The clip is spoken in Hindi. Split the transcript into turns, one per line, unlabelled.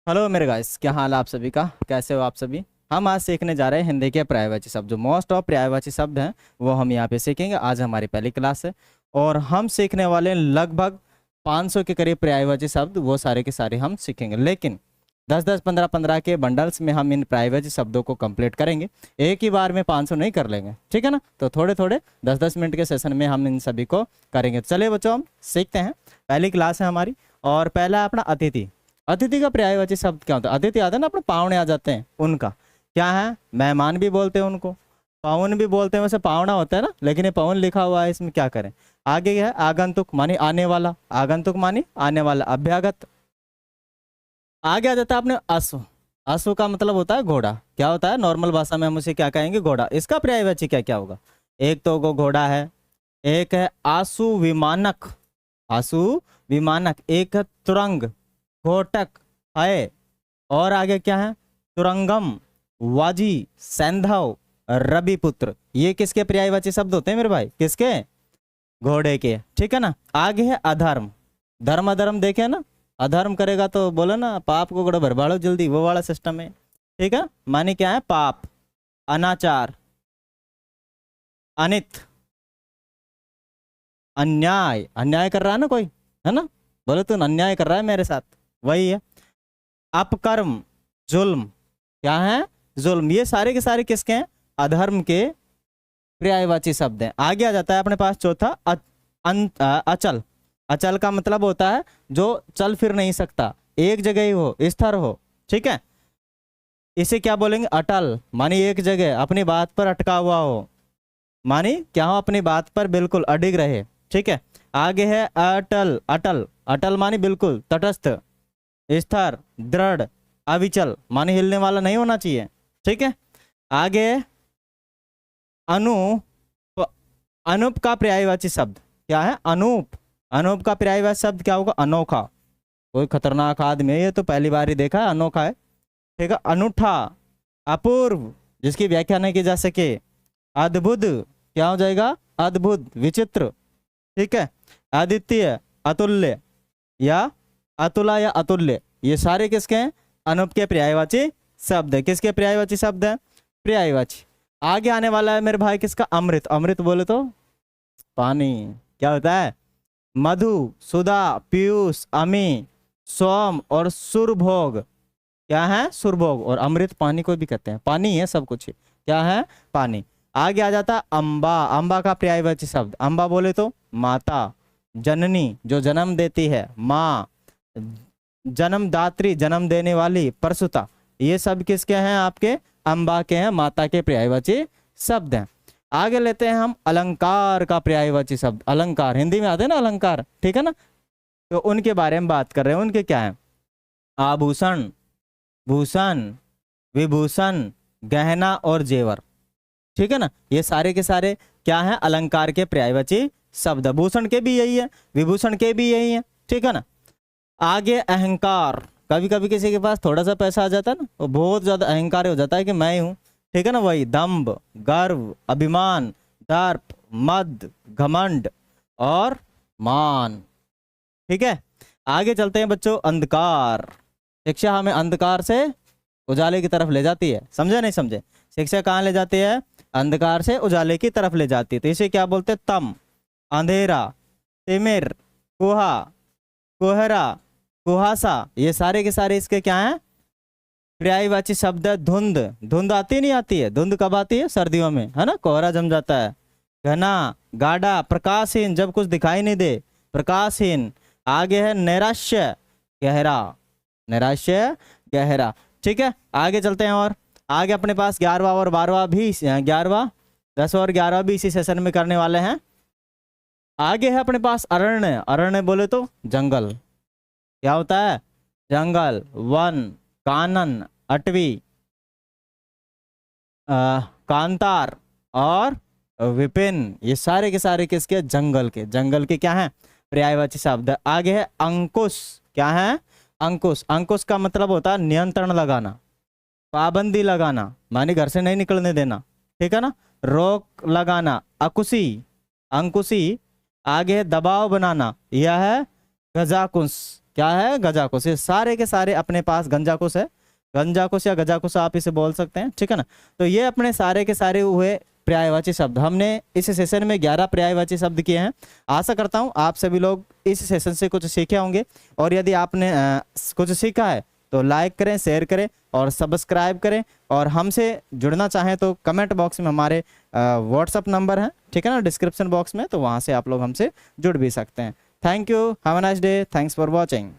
हेलो मेरे गाइस, क्या हाल है आप सभी का। कैसे हो आप सभी। हम आज सीखने जा रहे हैं हिंदी के पर्यायवाची शब्द। जो मोस्ट ऑफ पर्यायवाची शब्द हैं वो हम यहाँ पे सीखेंगे। आज हमारी पहली क्लास है और हम सीखने वाले हैं लगभग 500 के करीब पर्यायवाची शब्द। वो सारे के सारे हम सीखेंगे, लेकिन 10-10, 15-15 के बंडल्स में हम इन पर्यायवाची शब्दों को कंप्लीट करेंगे। एक ही बार में 500 नहीं कर लेंगे, ठीक है ना। तो थोड़े थोड़े 10-10 मिनट के सेशन में हम इन सभी को करेंगे। चलिए बच्चों, हम सीखते हैं। पहली क्लास है हमारी और पहला है अपना अतिथि। अतिथि का पर्यायवाची शब्द क्या होता है। अतिथि आता है ना, अपने पावने आ जाते हैं, उनका क्या है। मेहमान भी बोलते हैं उनको, पावन भी बोलते हैं। वैसे पावना होता है ना, लेकिन ये पवन लिखा हुआ है, इसमें क्या करें। आगे है आगंतुक, मानी आने वाला। आगंतुक मानी आने वाला, अभ्यागत। आगे आ जाता है अपने अश्व। अश्व का मतलब होता है घोड़ा। क्या होता है, नॉर्मल भाषा में हम उसे क्या कहेंगे, घोड़ा। इसका पर्यायवाची क्या क्या होगा। एक तो वो घोड़ा है, एक है आशु विमानक, आशु विमानक। एक है तुरंग, घोटक है। और आगे क्या है, तुरंगम, वाजी, सैंधव, रविपुत्र। ये किसके पर्यायवाची शब्द होते हैं मेरे भाई, किसके, घोड़े के, ठीक है ना। आगे है अधर्म। धर्म अधर्म देखे ना, अधर्म करेगा तो बोलो ना, पाप को गड़ो भरभाड़ो जल्दी, वो वाला सिस्टम है, ठीक है। माने क्या है, पाप, अनाचार, अनित, अन्याय। अन्याय कर रहा है ना कोई, है ना, बोलो तू अन्याय कर रहा है मेरे साथ, वही है। अपकर्म, जुल्म। क्या है, जुल्म। ये सारे के सारे किसके हैं, अधर्म के पर्यायवाची शब्द हैं। आगे आ जाता है अपने पास चौथा अचल। अचल का मतलब होता है जो चल फिर नहीं सकता, एक जगह ही हो, स्थिर हो, ठीक है। इसे क्या बोलेंगे, अटल। मानी एक जगह अपनी बात पर अटका हुआ हो, मानी क्या हो, अपनी बात पर बिल्कुल अडिग रहे, ठीक है। आगे है अटल। अटल, अटल मानी बिल्कुल तटस्थ, स्थिर, दृढ़, अविचल, माने हिलने वाला नहीं होना चाहिए, ठीक है। आगे अनूप। अनूप का पर्यायवाची शब्द क्या है, अनूप। अनूप का पर्यायवाची शब्द क्या होगा, अनोखा। कोई खतरनाक आदमी है, ये तो पहली बार ही देखा है, अनोखा है, ठीक है। अनूठा, अपूर्व, जिसकी व्याख्या नहीं की जा सके। अद्भुत, क्या हो जाएगा, अद्भुत, विचित्र, ठीक है। अद्वितीय, अतुल्य, या अतुला या अतुल्य। ये सारे किसके हैं, अनूप के पर्यायवाची शब्द है। किसके पर्यायवाची शब्द है, पर्यायवाची। आगे आने वाला है मेरे भाई किसका, अमृत। अमृत बोले तो पानी। क्या होता है, मधु, सुधा, पीयूष, अमी, सोम और सुरभोग। क्या है, सुरभोग। और अमृत पानी को भी कहते हैं, पानी है सब कुछ, क्या है, पानी। आगे आ जाता है अम्बा। अम्बा का पर्यायवाची शब्द, अम्बा बोले तो माता, जननी, जो जन्म देती है, माँ, जन्मदात्री, जन्म देने वाली, प्रसूता। ये सब किसके हैं, आपके अम्बा के हैं, माता के पर्यायवाची शब्द हैं। आगे लेते हैं हम अलंकार का पर्यायवाची शब्द। अलंकार हिंदी में आते हैं ना, अलंकार, ठीक है ना। तो उनके बारे में बात कर रहे हैं। उनके क्या है, आभूषण, भूषण, विभूषण, गहना और जेवर, ठीक है ना। ये सारे के सारे क्या है, अलंकार के पर्यायवाची शब्द। भूषण के भी यही है, विभूषण के भी यही है, ठीक है ना। आगे अहंकार। कभी कभी किसी के पास थोड़ा सा पैसा आ जाता है ना, वो बहुत ज्यादा अहंकार हो जाता है कि मैं हूं, ठीक है ना। वही दंभ, गर्व, अभिमान, दर्प, मद, घमंड और मान, ठीक है। आगे चलते हैं बच्चों, अंधकार। शिक्षा हमें अंधकार से उजाले की तरफ ले जाती है, समझे नहीं समझे। शिक्षा कहाँ ले जाती है, अंधकार से उजाले की तरफ ले जाती है। तो इसे क्या बोलते हैं, तम, अंधेरा, तिमिर, कुहा, कोहरा, कुहासा। ये सारे के सारे इसके क्या हैं, पर्यायवाची शब्द है। धुंध, धुंध आती नहीं आती है, धुंध कब आती है, सर्दियों में, है ना, कोहरा जम जाता है। घना, गाढ़ा, प्रकाशहीन, जब कुछ दिखाई नहीं दे, प्रकाशहीन। आगे है नैराश्य, गहरा, नैराश्य, गहरा, ठीक है। आगे चलते हैं और आगे अपने पास 11वां और 12वां भी, 11वां, 10वां और 11वां भी इसी सेशन में करने वाले हैं। आगे है अपने पास अरण्य। अरण्य बोले तो जंगल। क्या होता है, जंगल, वन, कानन, अटवी, कांतार और विपिन। ये सारे के सारे किसके, जंगल के। जंगल के क्या है, पर्यायवाची शब्द। आगे है अंकुश। क्या है, अंकुश। अंकुश का मतलब होता है नियंत्रण लगाना, पाबंदी लगाना, मानी घर से नहीं निकलने देना, ठीक है ना, रोक लगाना। अकुशी, अंकुशी। आगे है दबाव बनाना, यह है गजाकुश, क्या है, गजाकुश। ये सारे के सारे अपने पास गंजाकुश है, गंजाकुश या गजाकुश आप इसे बोल सकते हैं, ठीक है ना। तो ये अपने सारे के सारे हुए पर्यायवाची शब्द। हमने इस सेशन में 11 पर्यायवाची शब्द किए हैं। आशा करता हूँ आप सभी लोग इस सेशन से कुछ सीखे होंगे, और यदि आपने कुछ सीखा है तो लाइक करें, शेयर करें और सब्सक्राइब करें। और हमसे जुड़ना चाहें तो कमेंट बॉक्स में हमारे व्हाट्सअप नंबर है, ठीक है ना, डिस्क्रिप्शन बॉक्स में, तो वहाँ से आप लोग हमसे जुड़ भी सकते हैं। Thank you, have a nice day, thanks for watching.